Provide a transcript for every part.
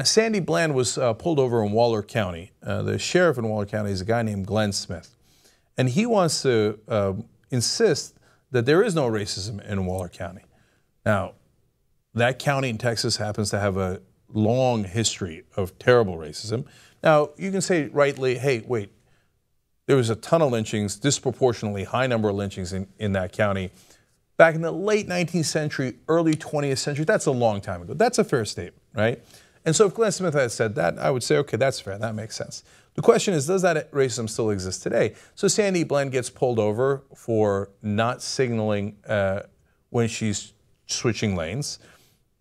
Sandy Bland was pulled over in Waller County. The sheriff in Waller County is a guy named Glenn Smith. And he wants to insist that there is no racism in Waller County. Now, that county in Texas happens to have a long history of terrible racism. Now, you can say rightly, hey, wait, there was a ton of lynchings, disproportionately high number of lynchings in that county back in the late 19th century, early 20th century. That's a long time ago. That's a fair statement, right? And so if Glenn Smith had said that, I would say, okay, that's fair. That makes sense. The question is, does that racism still exist today? So Sandy Bland gets pulled over for not signaling when she's switching lanes.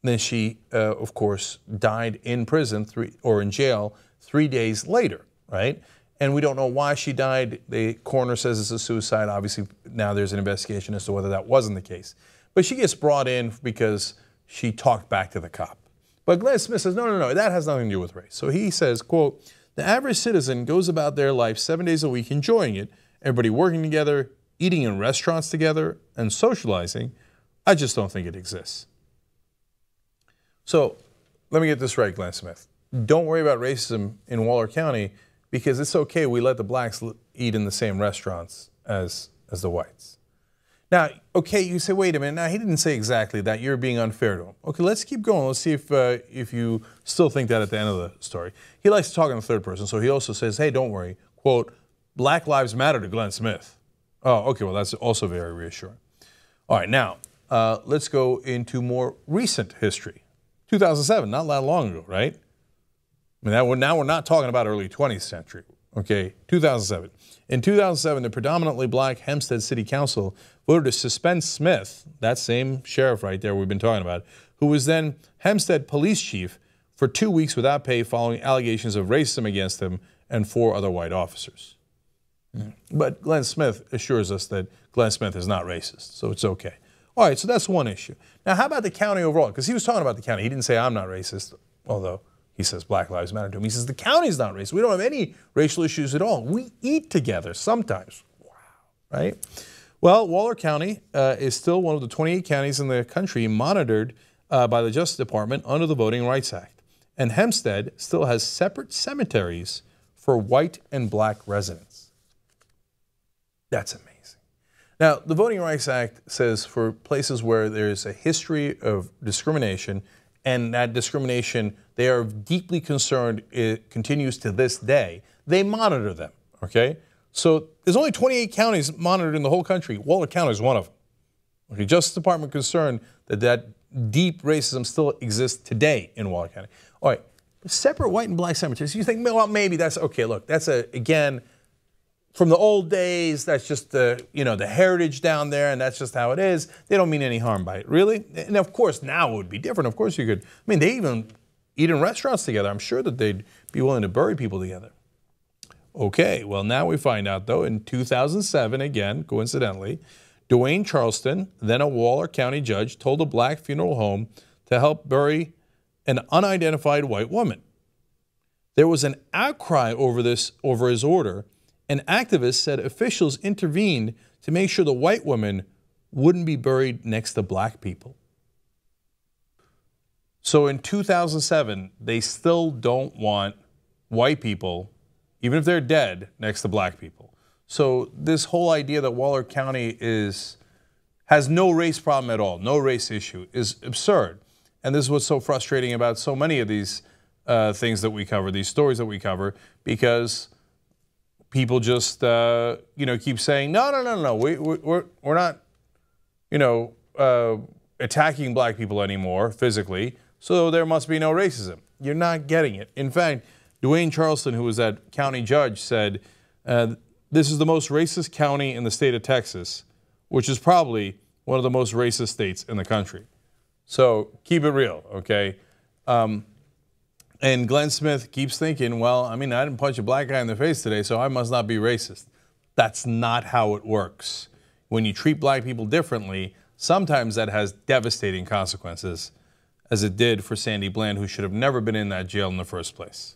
Then she, of course, died in prison or in jail 3 days later, right? And we don't know why she died. The coroner says it's a suicide. Obviously, now there's an investigation as to whether that wasn't the case. But she gets brought in because she talked back to the cop. But Glenn Smith says, no, that has nothing to do with race. So he says, quote, the average citizen goes about their life 7 days a week enjoying it, everybody working together, eating in restaurants together, and socializing. I just don't think it exists. So let me get this right, Glenn Smith. Don't worry about racism in Waller County because it's okay. We let the blacks eat in the same restaurants as the whites. Now, okay, you say, wait a minute. Now, he didn't say exactly that. You're being unfair to him. Okay, let's keep going. Let's see if you still think that at the end of the story. He likes to talk in the third person, so he also says, hey, don't worry. Quote, Black Lives Matter to Glenn Smith. Oh, okay, well, that's also very reassuring. All right, now, let's go into more recent history. 2007, not that long ago, right? I mean, now we're not talking about early 20th century. Okay, 2007. In 2007, the predominantly black Hempstead City Council voted to suspend Smith, that same sheriff right there we've been talking about, who was then Hempstead police chief, for 2 weeks without pay following allegations of racism against him and 4 other white officers. But Glenn Smith assures us that Glenn Smith is not racist, so it's okay. All right, so that's one issue. Now, how about the county overall? Because he was talking about the county. He didn't say, I'm not racist, although he says Black Lives Matter to him. He says the county's not racist. We don't have any racial issues at all. We eat together sometimes. Wow, right? Well, Waller County is still one of the 28 counties in the country monitored by the Justice Department under the Voting Rights Act. And Hempstead still has separate cemeteries for white and black residents. That's amazing. Now, the Voting Rights Act says for places where there's a history of discrimination and that discrimination, they are deeply concerned it continues to this day, they monitor them, okay? So there's only 28 counties monitored in the whole country. Waller County is one of them. Okay, Justice Department concerned that deep racism still exists today in Waller County. All right, separate white and black cemeteries. You think, well, maybe that's, okay, look, that's again, from the old days, that's just the heritage down there, and that's just how it is. They don't mean any harm by it, really. And of course, now it would be different. Of course, you could. I mean, they even eat in restaurants together. I'm sure that they'd be willing to bury people together. Okay, well, now we find out, though, in 2007, again, coincidentally, Dwayne Charleston, then a Waller County judge, told a black funeral home to help bury an unidentified white woman. There was an outcry over his order. And activists said officials intervened to make sure the white woman wouldn't be buried next to black people. So in 2007, they still don't want white people, even if they're dead, next to black people. So this whole idea that Waller County has no race problem at all, no race issue, is absurd. And this is what's so frustrating about so many of these things that we cover, these stories that we cover, because people just, keep saying, no, we're not, attacking black people anymore physically, so there must be no racism. You're not getting it. In fact, Dwayne Charleston, who was that county judge, said, this is the most racist county in the state of Texas, which is probably one of the most racist states in the country. So keep it real, okay? And Glenn Smith keeps thinking, well, I mean, I didn't punch a black guy in the face today, so I must not be racist. That's not how it works. When you treat black people differently, sometimes that has devastating consequences, as it did for Sandy Bland, who should have never been in that jail in the first place.